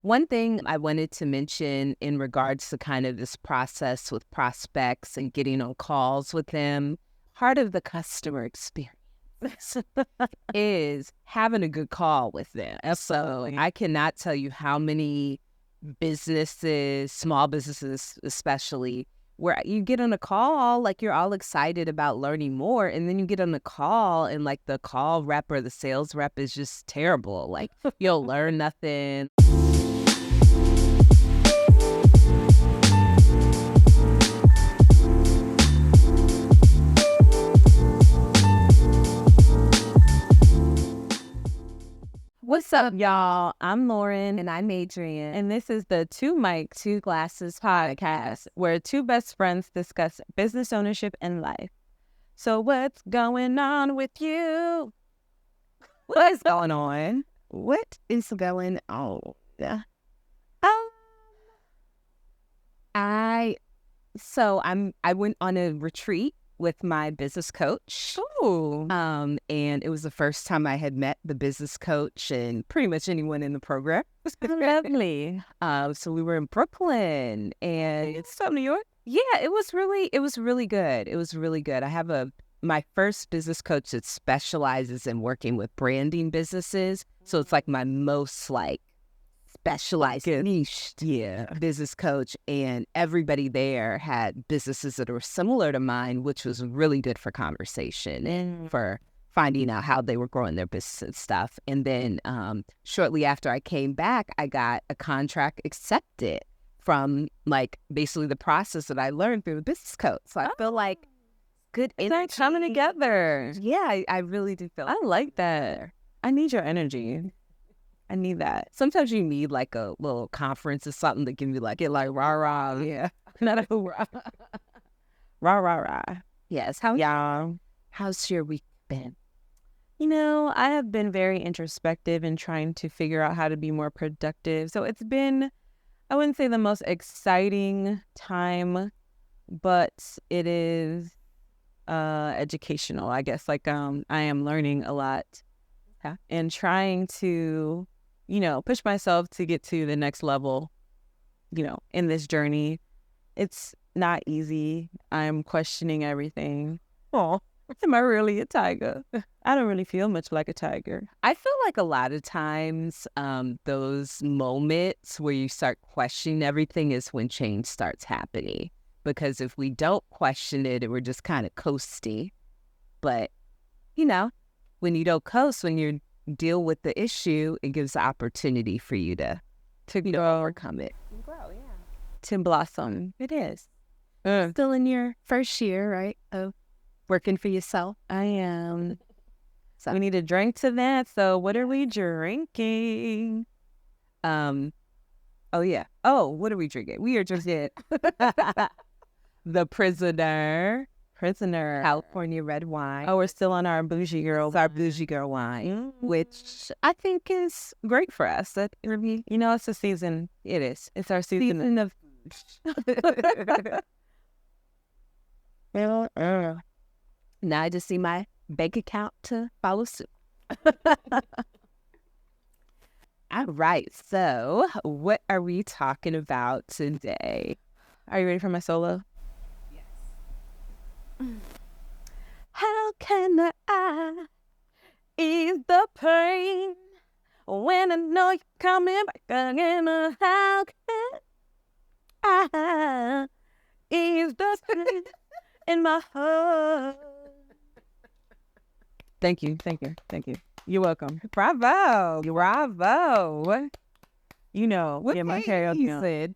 One thing I wanted to mention in regards to kind of this process with prospects and getting on calls with them, part of the customer experience is having a good call with them. So Absolutely. I cannot tell you how many businesses, small businesses especially, where you get on a call, like you're all excited about learning more, and then you get on the call and like the call rep or the sales rep is just terrible. Like you'll learn nothing. What's up, y'all? I'm Lauren, And I'm Adrienne. and this is the Two Mic, Two Glasses podcast, where two best friends discuss business ownership and life. So, what's going on with you? What is going on? What is going on? I went on a retreat with my business coach. Ooh. And it was the first time I had met the business coach and pretty much anyone in the program. Lovely. So we were in Brooklyn, and It's from New York. yeah, it was really good. It was really good. I have my first business coach that specializes in working with branding businesses. So it's like my most like specialized niche business coach, and everybody there had businesses that were similar to mine, which was really good for conversation and for finding out how they were growing their business and stuff. And then shortly after I came back, I got a contract accepted from like basically the process that I learned through the business coach. So I feel like good It's like coming energy. together. Yeah, I really do feel I like that. I need your energy. I need that. sometimes you need like a little conference or something that can be like, get like rah rah. Yeah. Not a hoorah. Rah, rah, rah. Yes. How's your week been? You know, I have been very introspective in trying to figure out how to be more productive. So it's been, I wouldn't say the most exciting time, but it is educational, I guess. Like I am learning a lot and trying to, push myself to get to the next level, in this journey. It's not easy. I'm questioning everything. Oh, am I really a tiger? I don't really feel much like a tiger. I feel like a lot of times those moments where you start questioning everything is when change starts happening. Because if we don't question it, we're just kind of coasting. But, when you don't coast, when you deal with the issue, it gives the opportunity for you to overcome it. Grow, yeah. To blossom. It is. Still in your first year, right, of working for yourself? I am. So We need a drink to that. So what are we drinking? Oh yeah. Oh, what are we drinking? We are drinking the Prisoner California red wine. Oh, we're still on our bougie girl. It's our bougie girl wine, which I think is great for us. That really, It's a season. it is. It's our season. Of now I just see my bank account to follow suit. All right. So, what are we talking about today? Are you ready for my solo? How can I ease the pain when I know you're coming back again? How can I ease the pain in my heart? Thank you. You're welcome. Bravo. What my karaoke said?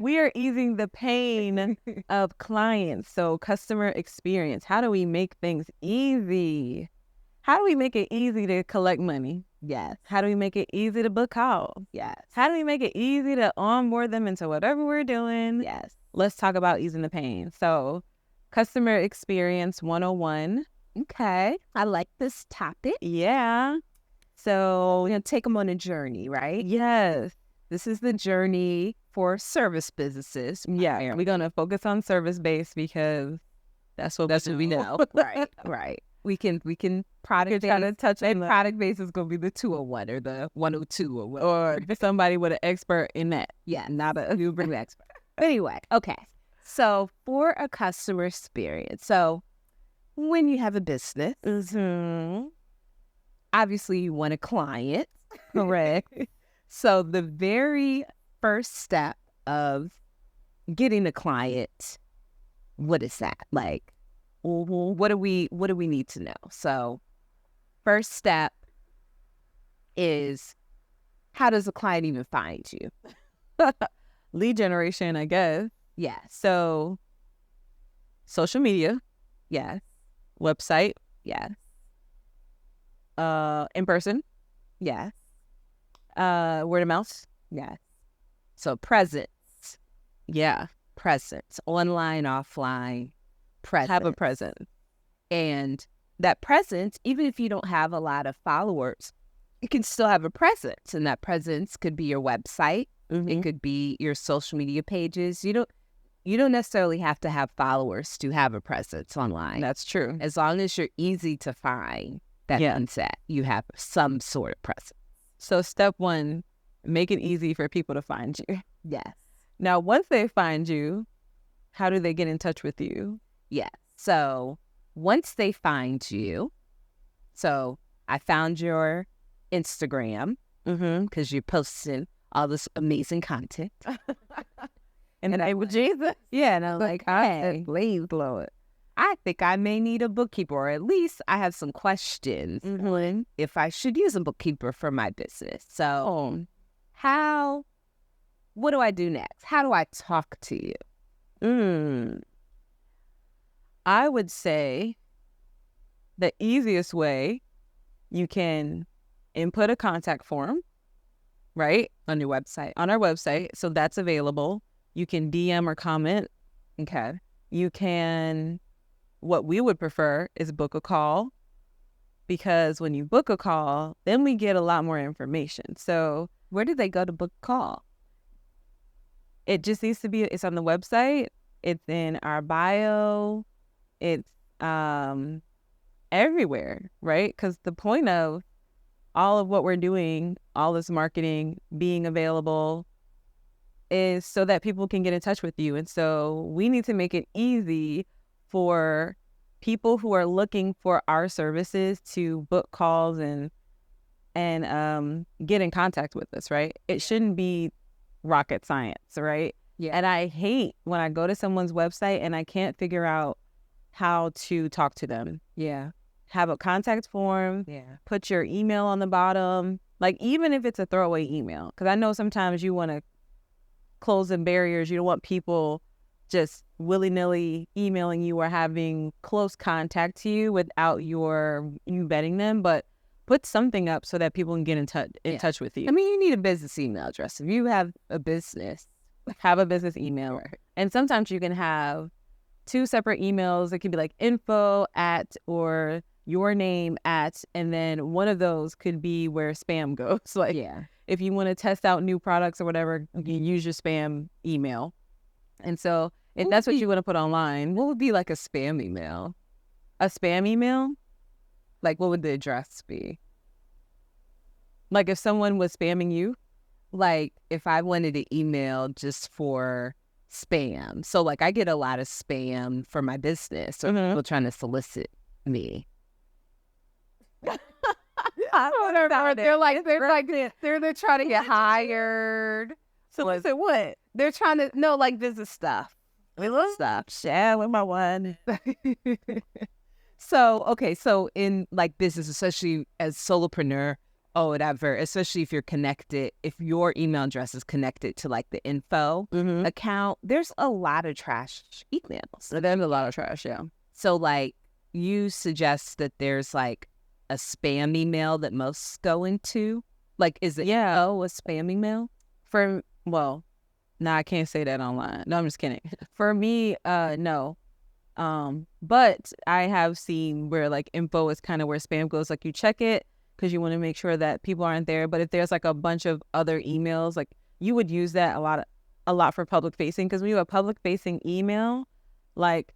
We are easing the pain of clients. So customer experience. How do we make things easy? How do we make it easy to collect money? Yes. How do we make it easy to book calls? Yes. How do we make it easy to onboard them into whatever we're doing? Yes. Let's talk about easing the pain. So customer experience 101. Okay. I like this topic. Yeah. So we're going to take them on a journey, right? Yes. This is the journey for service businesses. Yeah. We're going to focus on service-based because that's what we know. Right. We can product try to base. touch That on the, product base is gonna be the 201 or the 102 or whatever. or somebody with an expert in that. Yeah, not a you bring the expert. Anyway, okay. So for a customer experience, so when you have a business, Mm-hmm. obviously you want a client. Correct. So the very first step of getting a client, what is that? Like, what do we need to know? So first step is, how does a client even find you? Lead generation, I guess. Yes. So social media, Yes. website, Yes. in person, Yes. word of mouth. Yes. So presence, Yeah. online, offline, presence. Have a presence. And that presence, even if you don't have a lot of followers, you can still have a presence. And that presence could be your website. Mm-hmm. It could be your social media pages. You don't necessarily have to have followers to have a presence online. That's true. As long as you're easy to find, that means that you have some sort of presence. So step one, make it easy for people to find you. Yes. Now, once they find you, how do they get in touch with you? Yes. So once they find you, so I found your Instagram Mm-hmm. because you're posting all this amazing content. And And I I'm would like, Jesus. Yeah, and I'm like, hey, Please blow it. I think I may need a bookkeeper, or at least I have some questions Mm-hmm. if I should use a bookkeeper for my business. So what do I do next? How do I talk to you? I would say the easiest way, you can input a contact form, right? On your website. On our website. So that's available. You can DM or comment. Okay. You can, what we would prefer is book a call, because when you book a call, then we get a lot more information. So Where do they go to book a call? it just needs to be, it's on the website. It's in our bio. It's everywhere, right? Because the point of all of what we're doing, all this marketing, being available, is so that people can get in touch with you. And so we need to make it easy for people who are looking for our services to book calls and get in contact with us, right? It shouldn't be rocket science, right? Yeah. And I hate when I go to someone's website and I can't figure out how to talk to them. Yeah. Have a contact form, Yeah. put your email on the bottom, like even if it's a throwaway email, because I know sometimes you want to close the barriers. You don't want people just willy-nilly emailing you or having close contact to you without you vetting them, but put something up so that people can get in touch with you. I mean, you need a business email address. If you have a business, Have a business email. And sometimes you can have two separate emails. It can be like info at or your name at, and then one of those could be where spam goes. Like yeah. if you want to test out new products or whatever, you use your spam email. And so if that's what you want to put online, What would be like a spam email? a spam email, Like, what would the address be? like if someone was spamming you, Like, if I wanted to email just for spam. So, like, I get a lot of spam for my business or people trying to solicit me. They're trying to get hired. solicit what? They're trying to like business stuff. Stuff. Share with my one. So, okay, so in like business, especially as solopreneur or whatever, especially if you're connected, if your email address is connected to like the info account, there's a lot of trash emails. There's a lot of trash, yeah. So like you suggest that there's like a spam email that most go into? Like, is it a spam email? No, I can't say that online. No, I'm just kidding. For me, no. But I have seen where like info is kind of where spam goes. Like you check it because you want to make sure that people aren't there. But if there's like a bunch of other emails, like you would use that a lot for public facing, because when you have a public facing email, like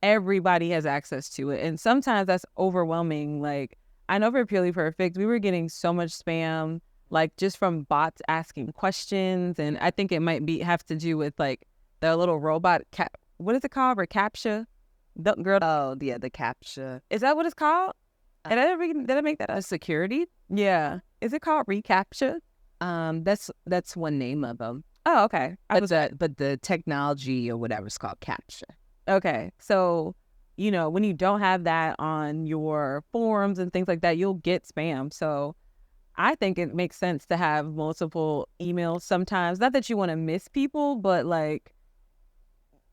everybody has access to it. And sometimes that's overwhelming. Like, I know for Purely Perfect, we were getting so much spam, like just from bots asking questions. And I think it might have to do with like the little robot, what is it called? Recaptcha? The girl. Oh, yeah, the CAPTCHA. Is that what it's called? Did I make that up? Security? Yeah. Is it called reCAPTCHA? That's one name of them. Oh, okay. But the technology or whatever is called CAPTCHA. Okay. So, you know, when you don't have that on your forums and things like that, you'll get spam. So I think it makes sense to have multiple emails sometimes. Not that you want to miss people, but like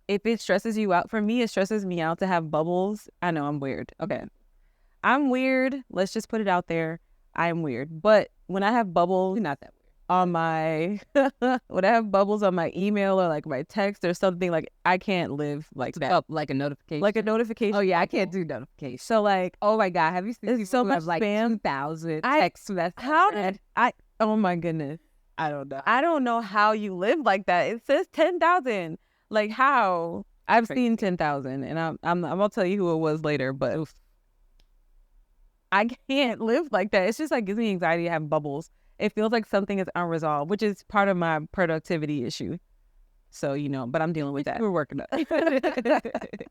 if it stresses you out, for me, it stresses me out to have bubbles. I know I'm weird. Okay. I'm weird. Let's just put it out there. I'm weird. But when I have bubbles, You're not that weird. on my when I have bubbles on my email or like my text or something, like I can't live like that. Up like a notification. Like a notification. Oh yeah, I can't do notifications. So like, Oh my God, have you seen it's so who much have like spam. 2,000 text messages? How did I? Oh my goodness. I don't know. I don't know how you live like that. It says 10,000. Like how? I've seen 10,000, and I'm gonna tell you who it was later. But oof, I can't live like that. It's just like gives me anxiety to have bubbles. It feels like something is unresolved, which is part of my productivity issue. So, you know, but I'm dealing with that. We're working on it.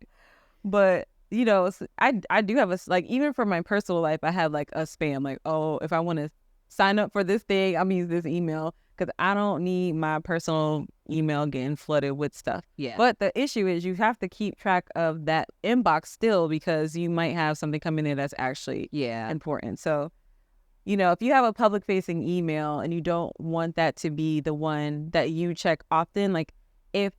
But, you know, I do have like, even for my personal life, I have like a spam. Like, oh, if I want to sign up for this thing, I'm going to use this email because I don't need my personal email getting flooded with stuff. Yeah. But the issue is you have to keep track of that inbox still because you might have something coming in that's actually important. So, you know, if you have a public facing email and you don't want that to be the one that you check often, like if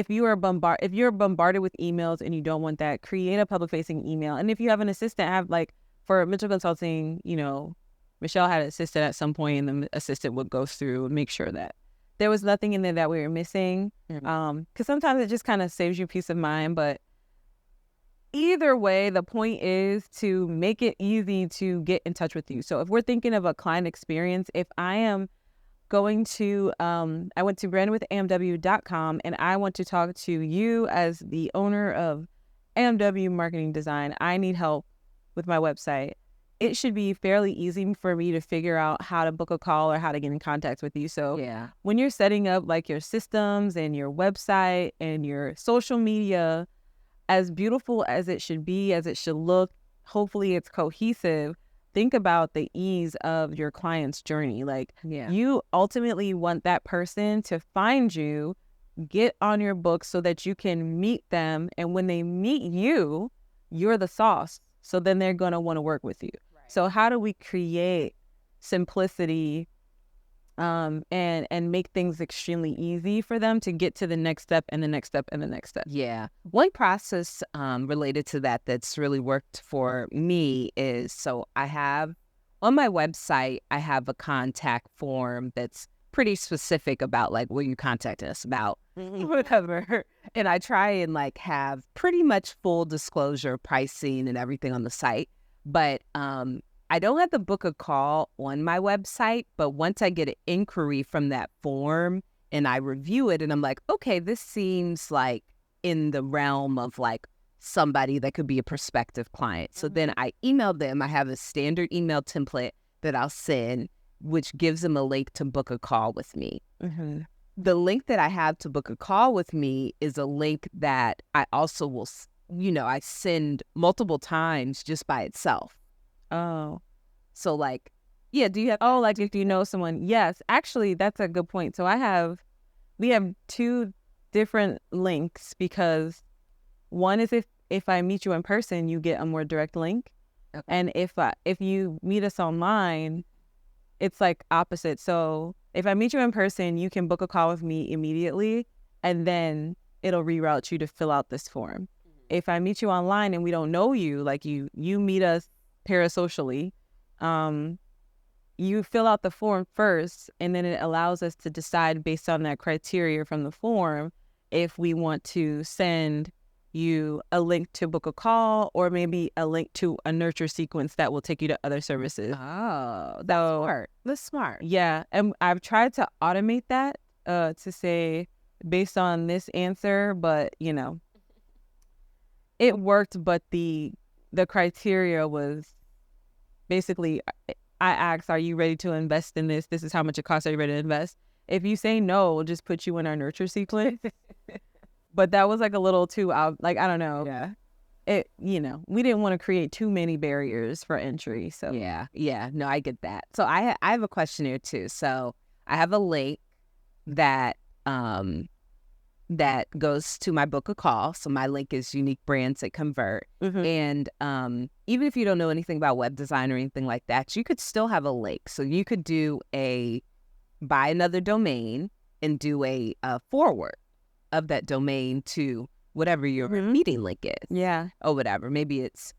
you're bombarded with emails and you don't want that, create a public facing email. And if you have an assistant, have like for Mitchell Consulting, you know, Michelle had an assistant at some point, and the assistant would go through and make sure that there was nothing in there that we were missing. Because sometimes it just kind of saves you peace of mind. But either way, the point is to make it easy to get in touch with you. So if we're thinking of a client experience, if I am going to, I went to brandwithamw.com and I want to talk to you as the owner of AMW Marketing Design. I need help with my website. It should be fairly easy for me to figure out how to book a call or how to get in contact with you. So when you're setting up like your systems and your website and your social media, as beautiful as it should be, as it should look, hopefully it's cohesive. Think about the ease of your client's journey. Like you ultimately want that person to find you, get on your book so that you can meet them. And when they meet you, you're the sauce. So then they're going to want to work with you. Right. So how do we create simplicity and make things extremely easy for them to get to the next step and the next step and the next step? Yeah. One process related to that that's really worked for me is, so I have on my website, I have a contact form that's pretty specific about like what you contacted us about, whatever. And I try and like have pretty much full disclosure pricing and everything on the site. But I don't have to book a call on my website, but once I get an inquiry from that form and I review it and I'm like, okay, this seems like in the realm of like somebody that could be a prospective client. So then I email them. I have a standard email template that I'll send, which gives them a link to book a call with me. The link that I have to book a call with me is a link that I also will, you know, I send multiple times just by itself. Oh. So like, yeah, do you have... Oh, like if you know someone. Yes, actually, that's a good point. So we have two different links because one is if I meet you in person, you get a more direct link. Okay. And if you meet us online, it's like opposite. So if I meet you in person, you can book a call with me immediately and then it'll reroute you to fill out this form. If I meet you online and we don't know you, like you meet us parasocially, you fill out the form first and then it allows us to decide based on that criteria from the form if we want to send you a link to book a call or maybe a link to a nurture sequence that will take you to other services. Oh, that's smart. That's smart. Yeah. And I've tried to automate that to say based on this answer, but you know, it worked, but the criteria was basically, I asked, are you ready to invest in this? This is how much it costs. Are you ready to invest? If you say no, we'll just put you in our nurture sequence. But that was like a little too out, like, I don't know. Yeah. It, we didn't want to create too many barriers for entry. So Yeah. No, I get that. So I have a question here too. So I have a link that that goes to my book a call. So my link is Unique Brands That Convert. And even if you don't know anything about web design or anything like that, you could still have a link. So you could buy another domain and do a forward of that domain to whatever your meeting link is. Yeah. Or whatever. Maybe it's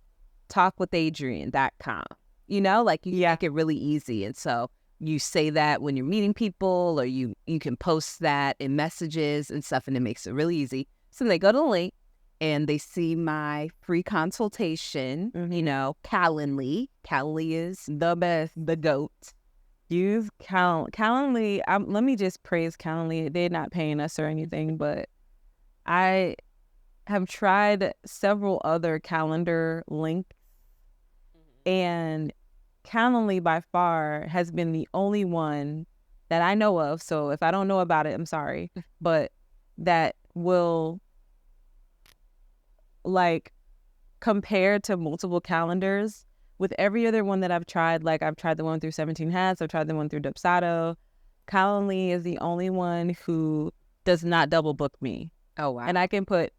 talkwithadrian.com. You make it really easy. And so you say that when you're meeting people, or you can post that in messages and stuff, and it makes it really easy. So they go to the link and they see my free consultation, Calendly. Calendly is the best, the GOAT. Use Calendly. Let me just praise Calendly. They're not paying us or anything, but I have tried several other calendar links, and Calendly by far has been the only one that I know of. So if I don't know about it, I'm sorry, but that will compare to multiple calendars. With every other one that I've tried, like I've tried the one through 17 Hats, I've tried the one through Dubsado. Calendly is the only one who does not double book me. Oh wow! And I can put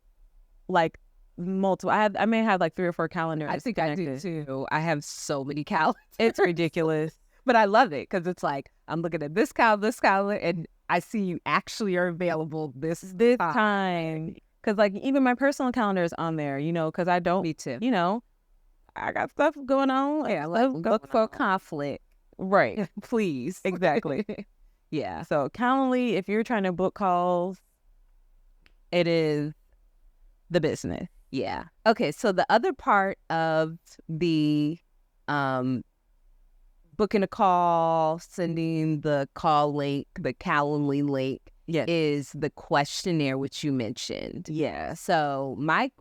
multiple. I may have 3 or 4 calendars. I think connected. I do too. I have so many calendars. It's ridiculous, but I love it because it's like I'm looking at this calendar, and I see you actually are available this time. Because even my personal calendar is on there, because I don't. Me too. I got stuff going on. Yeah, look for conflict. Right. Please. Exactly. Yeah. So Calendly, if you're trying to book calls, it is the business. Yeah. Okay. So the other part of the booking a call, sending the call link, the Calendly link, is the questionnaire, which you mentioned. Yeah. So my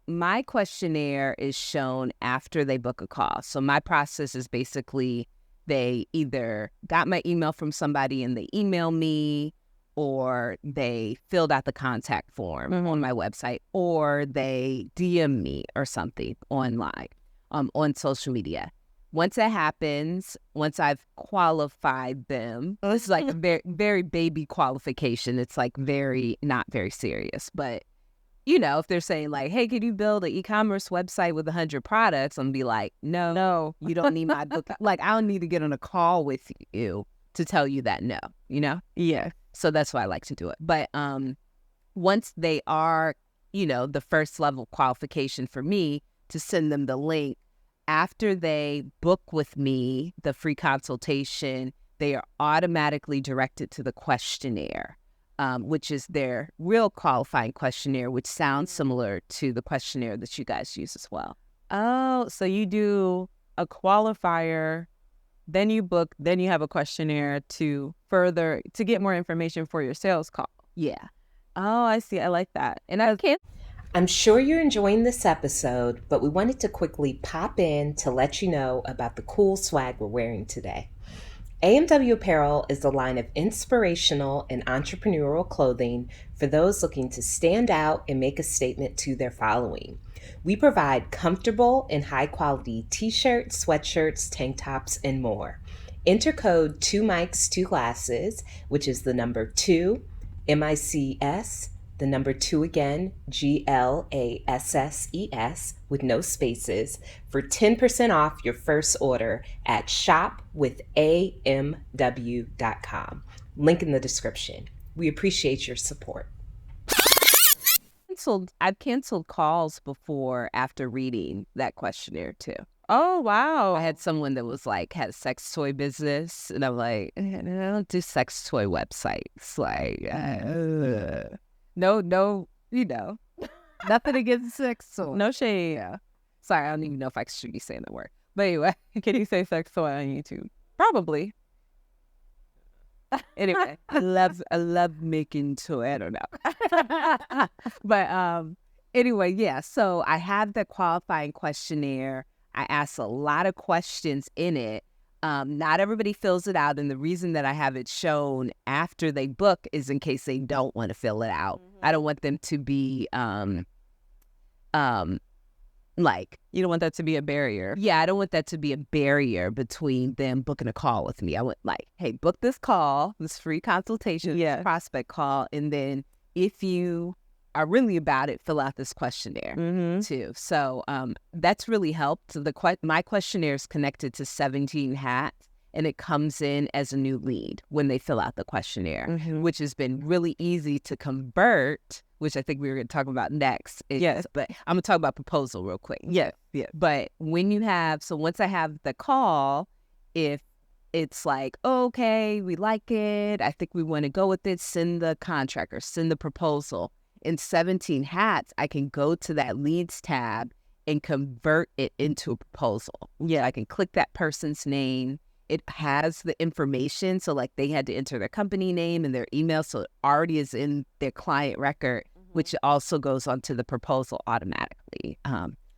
questionnaire is shown after they book a call. So my process is basically they either got my email from somebody and they email me, or they filled out the contact form on my website, or they DM me or something online, on social media. Once that happens, once I've qualified them, this is like a very, very baby qualification. It's not very serious. But, if they're saying hey, can you build an e-commerce website with 100 products? I'm be like, no, you don't need my book. I don't need to get on a call with you to tell you that no, Yeah. So that's why I like to do it. But once they are, the first level qualification for me to send them the link, after they book with me the free consultation, they are automatically directed to the questionnaire, which is their real qualifying questionnaire, which sounds similar to the questionnaire that you guys use as well. Oh, so you do a qualifier, then you book, then you have a questionnaire to get more information for your sales call. Yeah. Oh, I see. I like that. And I'm sure you're enjoying this episode, but we wanted to quickly pop in to let you know about the cool swag we're wearing today. AMW Apparel is a line of inspirational and entrepreneurial clothing for those looking to stand out and make a statement to their following. We provide comfortable and high-quality t-shirts, sweatshirts, tank tops, and more. Enter code 2 mics 2 glasses, which is the number 2, MICS, the number 2 again, GLASSES, with no spaces, for 10% off your first order at shopwithamw.com. Link in the description. We appreciate your support. I've canceled calls before after reading that questionnaire too. Oh, wow. I had someone that was had a sex toy business, and I'm like, I don't do sex toy websites. No, nothing against sex toy. No shade. Yeah. Sorry, I don't even know if I should be saying the word. But anyway, can you say sex toy on YouTube? Probably. Anyway, I love making toy. I don't know. But Anyway, yeah, so I have the qualifying questionnaire. I ask a lot of questions in it. Not everybody fills it out, and the reason that I have it shown after they book is in case they don't want to fill it out. I don't want them to be like, You don't want that to be a barrier. yeah, I don't want that to be a barrier between them booking a call with me. I want like, hey, book this call, this free consultation, Yeah. this prospect call, and then if you are really about it, fill out this questionnaire too. So that's really helped. My questionnaire is connected to 17 Hats, and it comes in as a new lead when they fill out the questionnaire, which has been really easy to convert, which I think we were going to talk about next. Yes. But I'm going to talk about proposal real quick. Yeah. Yeah. But when you have, so once I have the call, if it's like, okay, we like it, I think we want to go with it, send the contract or send the proposal. In 17 Hats, I can go to that leads tab and convert it into a proposal. Yeah. I can click that person's name. It has the information. So like they had to enter their company name and their email. So it already is in their client record, which also goes onto the proposal automatically.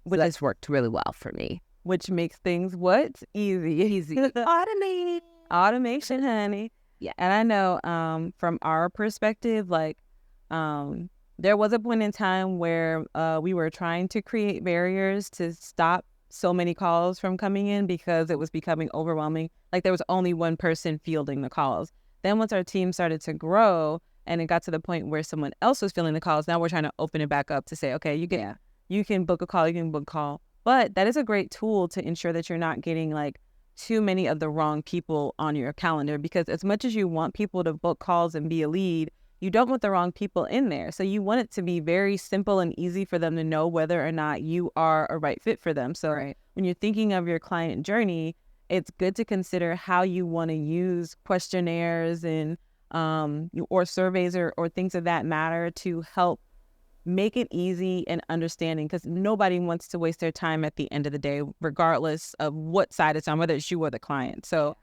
Which has worked really well for me. Which makes things what? Easy. Automate. Automation, honey. Yeah. And I know from our perspective, like there was a point in time where we were trying to create barriers to stop so many calls from coming in because it was becoming overwhelming. Like there was only one person fielding the calls. Then once our team started to grow and it got to the point where someone else was fielding the calls, now we're trying to open it back up to say, okay, you can book a call, you can book a call. But that is a great tool to ensure that you're not getting like too many of the wrong people on your calendar, because as much as you want people to book calls and be a lead, you don't want the wrong people in there. So you want it to be very simple and easy for them to know whether or not you are a right fit for them. So when you're thinking of your client journey, it's good to consider how you want to use questionnaires and or surveys or things of that matter to help make it easy and understanding, because nobody wants to waste their time at the end of the day, regardless of what side it's on, whether it's you or the client. So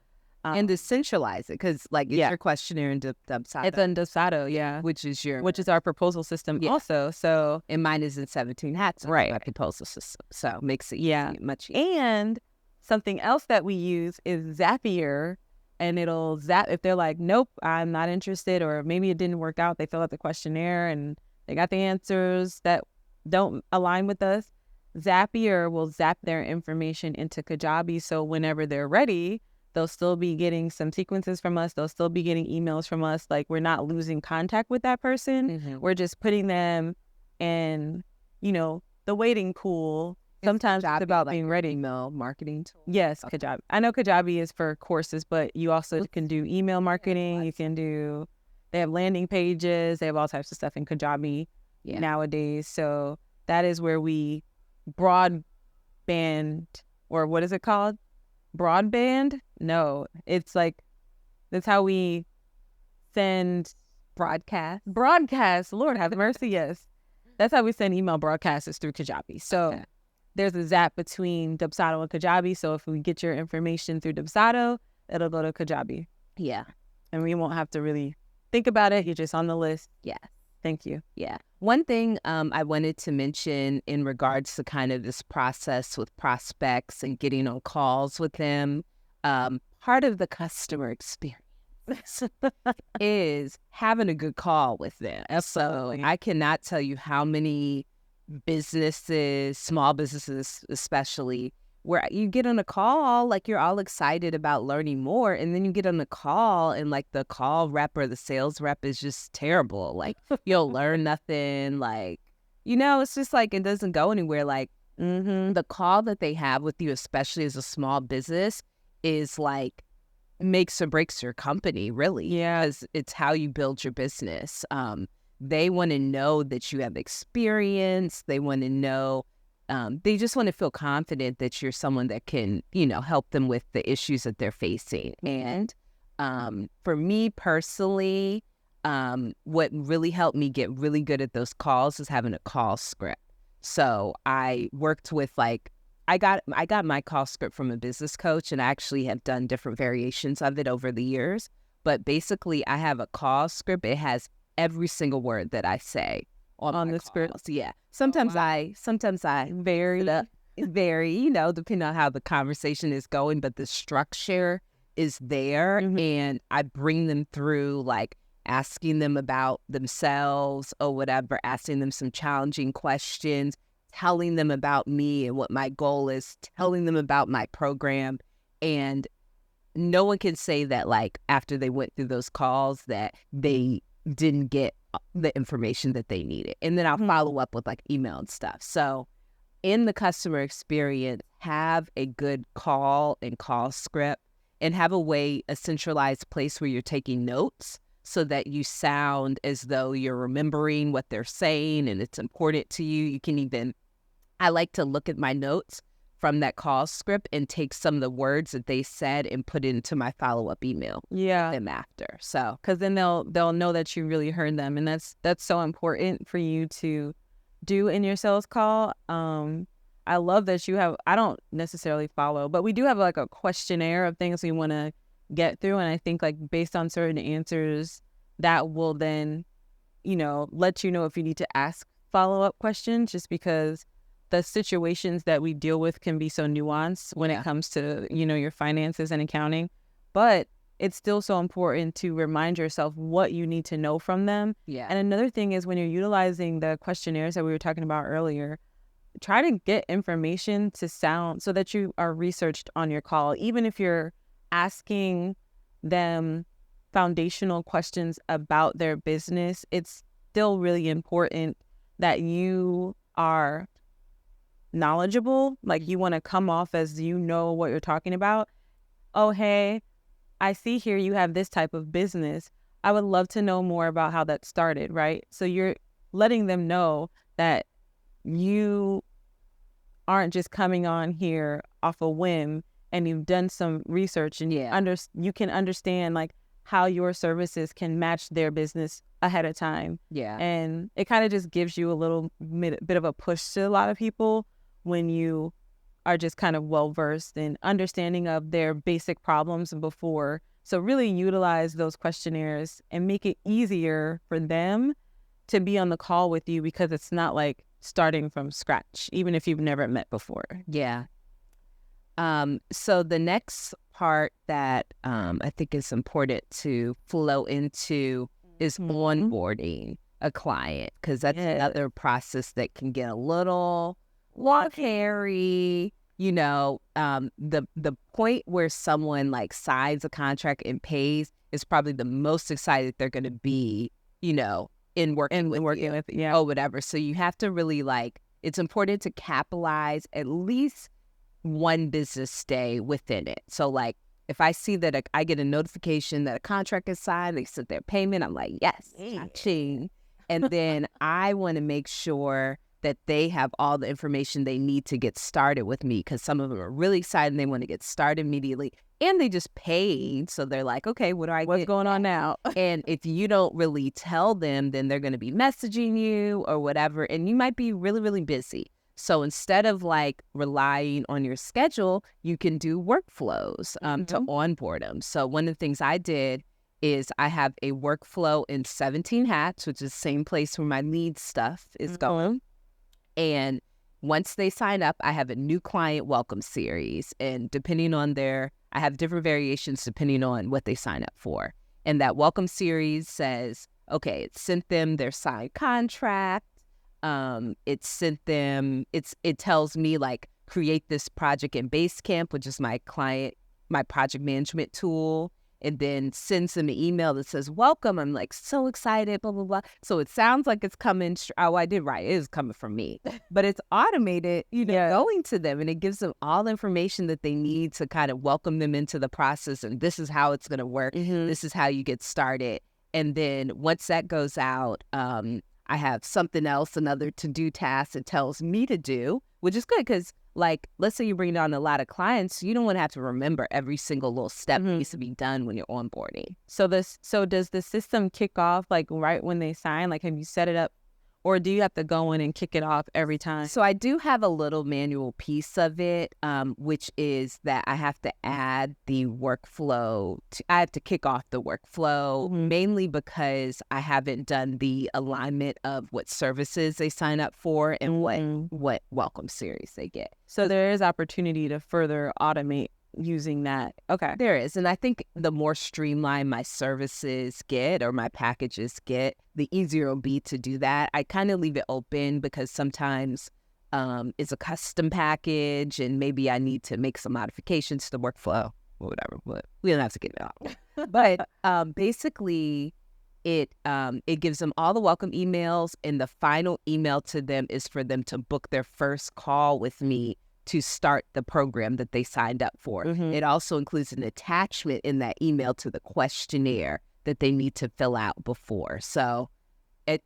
and to centralize it, because like it's your questionnaire in Dubsado. It's in Dubsado, yeah. Which is our proposal system also. So and mine is in 17 Hats, right? My proposal system. So makes it much easier. And something else that we use is Zapier, and it'll zap if they're like, nope, I'm not interested, or maybe it didn't work out. They fill out the questionnaire and they got the answers that don't align with us. Zapier will zap their information into Kajabi, so whenever they're ready, they'll still be getting some sequences from us. They'll still be getting emails from us. Like we're not losing contact with that person. We're just putting them in, the waiting pool. Sometimes it's about being ready. Email marketing tool. Yes, Kajabi. I know Kajabi is for courses, but you also can do email marketing. You can do, they have landing pages. They have all types of stuff in Kajabi nowadays. So that is where we broadband, or what is it called? Broadband? No, it's like, that's how we send broadcast. Lord have mercy. Yes. That's how we send email broadcasts, is through Kajabi. So there's a zap between Dubsado and Kajabi. So if we get your information through Dubsado, it'll go to Kajabi. Yeah. And we won't have to really think about it. You're just on the list. Yeah. Thank you. Yeah. One thing I wanted to mention in regards to kind of this process with prospects and getting on calls with them, part of the customer experience is having a good call with them. Absolutely. So I cannot tell you how many businesses, small businesses especially, where you get on a call, like you're all excited about learning more, and then you get on the call and like the call rep or the sales rep is just terrible. Like you'll learn nothing. Like, it's just like it doesn't go anywhere. Like the call that they have with you, especially as a small business, is like makes or breaks your company, really. Yeah. Because it's how you build your business. They want to know that you have experience. They want to know, they just want to feel confident that you're someone that can, help them with the issues that they're facing. And for me personally, what really helped me get really good at those calls is having a call script. So I worked with I got my call script from a business coach, and I actually have done different variations of it over the years. But basically, I have a call script. It has every single word that I say on my the script. calls. Yeah. Sometimes I Very. vary, depending on how the conversation is going, but the structure is there, Mhm. and I bring them through, like asking them about themselves or whatever, asking them some challenging questions, telling them about me and what my goal is, telling them about my program. And no one can say that, like, after they went through those calls that they didn't get the information that they needed. And then I'll Mhm. follow up with like email and stuff. So in the customer experience, have a good call and call script, and have a centralized place where you're taking notes so that you sound as though you're remembering what they're saying and it's important to you. I like to look at my notes from that call script and take some of the words that they said and put it into my follow-up email Yeah. them after. So, Because then they'll know that you really heard them, and that's so important for you to do in your sales call. I love that you have. I don't necessarily follow, but we do have like a questionnaire of things we want to get through, and I think like based on certain answers, that will then let you know if you need to ask follow up questions, just because the situations that we deal with can be so nuanced when it comes to your finances and accounting, but it's still so important to remind yourself what you need to know from them. yeah. And another thing is when you're utilizing the questionnaires that we were talking about earlier, try to get information to sound so that you are researched on your call. Even if you're asking them foundational questions about their business, it's still really important that you are knowledgeable. Like, you want to come off as you know what you're talking about. Oh, hey, I see here you have this type of business. I would love to know more about how that started, right? So you're letting them know that you aren't just coming on here off a whim, and you've done some research, and you can understand like how your services can match their business ahead of time. Yeah. And it kind of just gives you a little bit of a push to a lot of people when you are just kind of well-versed in understanding of their basic problems before. So really utilize those questionnaires and make it easier for them to be on the call with you, because it's not like starting from scratch, even if you've never met before. Yeah. So the next part that I think is important to flow into is onboarding a client, because that's another process that can get a little hairy. The point where someone like signs a contract and pays is probably the most excited they're going to be, in working with or whatever. So you have to really it's important to capitalize at least one business day within it. So like if I see that I get a notification that a contract is signed, they sent their payment, I'm like, yes, cha-ching. And then I want to make sure that they have all the information they need to get started with me, because some of them are really excited and they want to get started immediately, and they just paid. So they're like, okay, what's going on now? And if you don't really tell them, then they're going to be messaging you or whatever, and you might be really, really busy. So instead of like relying on your schedule, you can do workflows to onboard them. So one of the things I did is I have a workflow in 17 Hats, which is the same place where my lead stuff is going. And once they sign up, I have a new client welcome series. And depending on I have different variations depending on what they sign up for. And that welcome series says, okay, it sent them their signed contract. It tells me like create this project in Basecamp, which is my project management tool, and then sends them an email that says, welcome. I'm like, so excited, blah, blah, blah. So it sounds like it's coming. I did right. It is coming from me, but it's automated, going to them, and it gives them all the information that they need to kind of welcome them into the process. And this is how it's going to work. This is how you get started. And then once that goes out, I have something else, another to-do task it tells me to do, which is good because, like, let's say you bring on a lot of clients, you don't want to have to remember every single little step that needs to be done when you're onboarding. So does the system kick off, like, right when they sign? Like, have you set it up, or do you have to go in and kick it off every time? So I do have a little manual piece of it, which is that I have to add the workflow. I have to kick off the workflow, mainly because I haven't done the alignment of what services they sign up for and what welcome series they get. So there is opportunity to further automate using that. Okay. There is. And I think the more streamlined my services get or my packages get, the easier it'll be to do that. I kind of leave it open because sometimes it's a custom package and maybe I need to make some modifications to the workflow or whatever. But we don't have to get it out. But basically, it gives them all the welcome emails, and the final email to them is for them to book their first call with me to start the program that they signed up for. It also includes an attachment in that email to the questionnaire that they need to fill out before. So I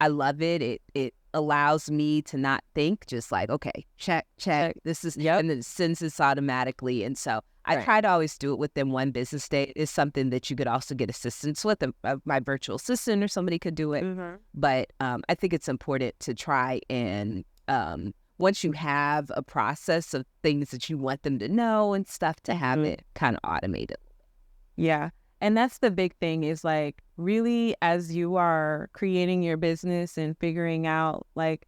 love it. It allows me to not think, just like, okay, check, this is, and then it sends this automatically. And so I try to always do it within one business day. It's something that you could also get assistance with. My virtual assistant or somebody could do it. But I think it's important to try and once you have a process of things that you want them to know and stuff, to have it kind of automated. Yeah. And that's the big thing is like really as you are creating your business and figuring out like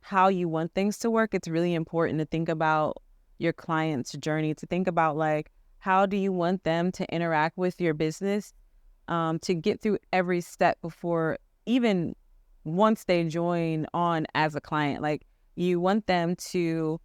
how you want things to work, it's really important to think about your client's journey, to think about like how do you want them to interact with your business to get through every step before even once they join on as a client. Like you want it to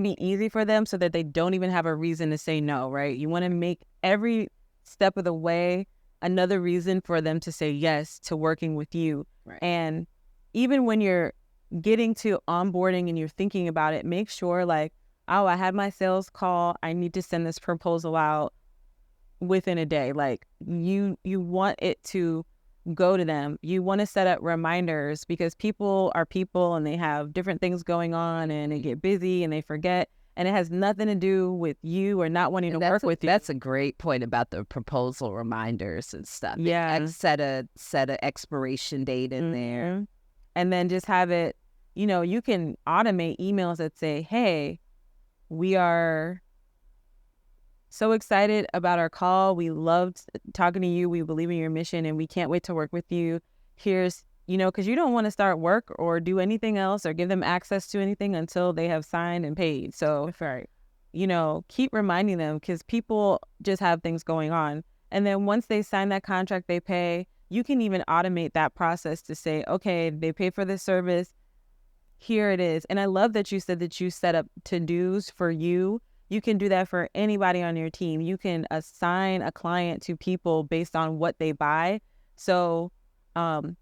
be easy for them so that they don't even have a reason to say no, right? You want to make every step of the way another reason for them to say yes to working with you. Right. And even when you're getting to onboarding and you're thinking about it, make sure like, oh, I had my sales call. I need to send this proposal out within a day. Like you want it to go to them. You want to set up reminders because people are people and they have different things going on and they get busy and they forget. And it has nothing to do with you or not wanting to work with you. That's a great point about the proposal reminders and stuff. Yeah. And set a expiration date in there. And then just have it, you can automate emails that say, hey, we are so excited about our call. We loved talking to you. We believe in your mission and we can't wait to work with you. Here's, because you don't want to start work or do anything else or give them access to anything until they have signed and paid. So, keep reminding them because people just have things going on. And then once they sign that contract, they pay, you can even automate that process to say, okay, they pay for this service. Here it is. And I love that you said that you set up to-dos for you. You can do that for anybody on your team. You can assign a client to people based on what they buy. So that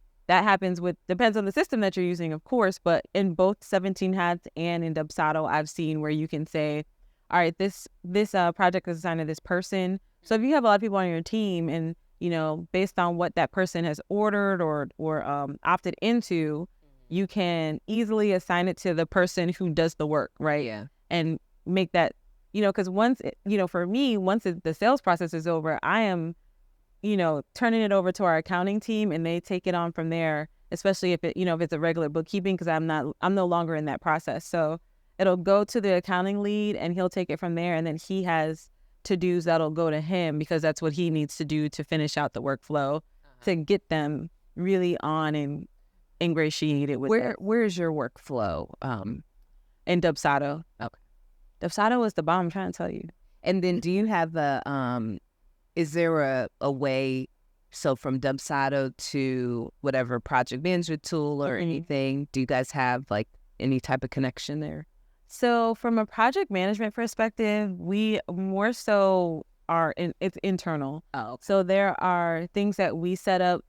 depends on the system that you're using, of course, but in both 17 Hats and in Dubsado, I've seen where you can say, all right, this project is assigned to this person. So if you have a lot of people on your team and, based on what that person has ordered or opted into, you can easily assign it to the person who does the work, right? Yeah. And make that, because once, for me, once the sales process is over, I am, turning it over to our accounting team and they take it on from there, especially if if it's a regular bookkeeping, because I'm no longer in that process. So it'll go to the accounting lead and he'll take it from there. And then he has to-dos that'll go to him because that's what he needs to do to finish out the workflow to get them really on and ingratiated with it. Where's your workflow? In Dubsado. Okay. Dubsado is the bomb, I'm trying to tell you. And then do you have is there a way, so from Dubsado to whatever project management tool or anything, do you guys have like any type of connection there? So from a project management perspective, we more so it's internal. Oh, okay. So there are things that we set up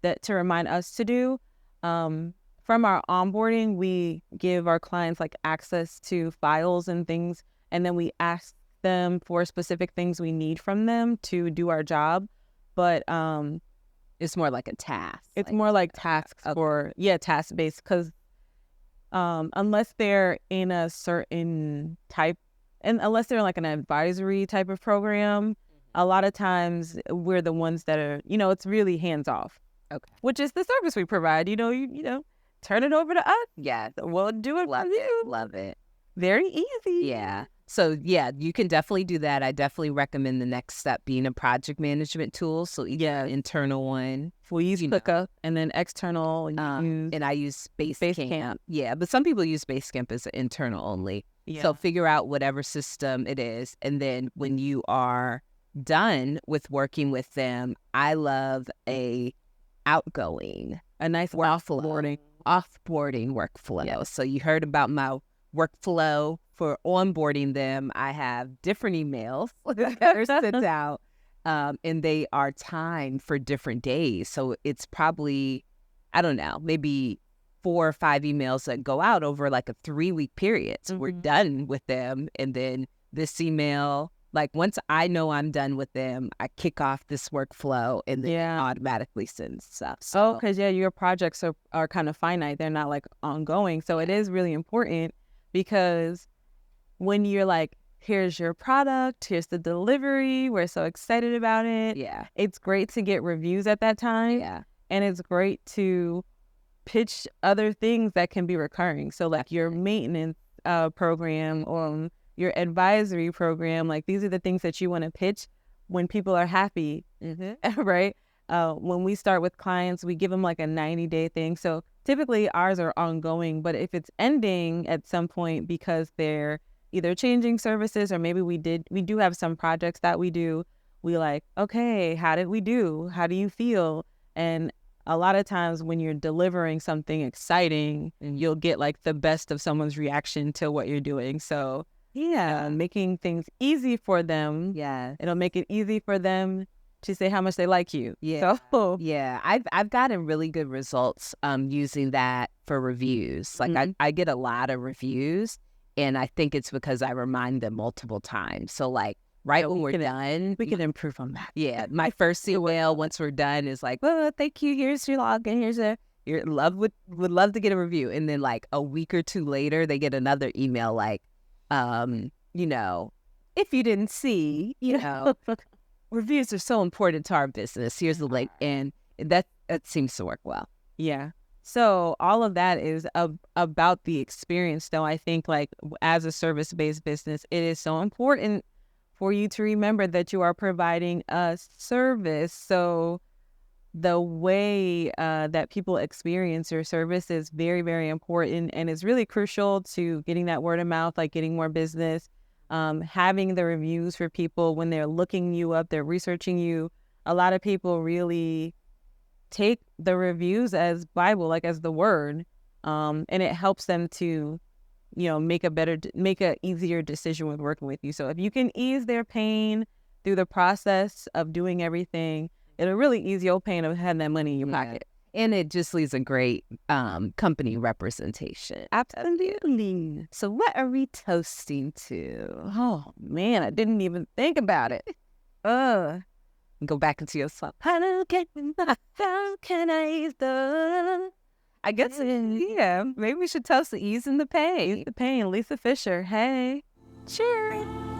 that to remind us to do. From our onboarding, we give our clients like access to files and things, and then we ask them for specific things we need from them to do our job. But it's more like a task. It's more like tasks for task-based, because unless they're in a certain type, and unless they're like an advisory type of program, a lot of times we're the ones that are, it's really hands off. Okay. which is the service we provide. You know, turn it over to us. Yeah. We'll do it for you. Love it. Very easy. Yeah. So yeah, you can definitely do that. I definitely recommend the next step being a project management tool. So either internal one. We use ClickUp, and then external. And I use Basecamp. Basecamp. Yeah, but some people use Basecamp as an internal only. Yeah. So figure out whatever system it is. And then when you are done with working with them, I love a nice offboarding workflow. Yeah. So you heard about my workflow for onboarding them. I have different emails that are sent out, and they are timed for different days. So it's probably, I don't know, maybe 4 or 5 emails that go out over like a 3-week period. So we're done with them. And then this email, like once I know I'm done with them, I kick off this workflow and then it automatically sends stuff. So, because your projects are kind of finite. They're not like ongoing. So it is really important, because when you're like, here's your product, here's the delivery, we're so excited about it. yeah, It's great to get reviews at that time. yeah, And it's great to pitch other things that can be recurring. So like your maintenance program or your advisory program, like these are the things that you want to pitch when people are happy, right? When we start with clients, we give them like a 90-day thing. So typically ours are ongoing, but if it's ending at some point because they're either changing services or maybe we do have some projects that we do, we like, okay, how did we do? How do you feel? And a lot of times when you're delivering something exciting, you'll get like the best of someone's reaction to what you're doing. So yeah, making things easy for them. yeah. It'll make it easy for them to say how much they like you. Yeah. So Yeah, I've gotten really good results using that for reviews. Like I get a lot of reviews, and I think it's because I remind them multiple times. So like when we're done, we can improve on that. yeah, my first email once we're done is like, well, thank you. Here's your login. Here's your would love to get a review. And then like a week or two later, they get another email like, you know, if you didn't see, you know, reviews are so important to our business. Here's the link. And that seems to work well. Yeah. So all of that is about the experience, though. I think like as a service-based business, it is so important for you to remember that you are providing a service. So the way that people experience your service is very, very important, and it's really crucial to getting that word of mouth, like getting more business, having the reviews for people when they're looking you up, they're researching you. A lot of people really take the reviews as Bible, like as the word, and it helps them to, you know, make a easier decision with working with you. So if you can ease their pain through the process of doing everything, it'll really ease your pain of having that money in your pocket. And it just leaves a great company representation. Absolutely. So what are we toasting to? Oh man, I didn't even think about it. Go back into your song. How can I ease the... I guess, yeah, maybe we should toast the ease and the pain. The pain, Lisa Fisher. Hey. Cheers.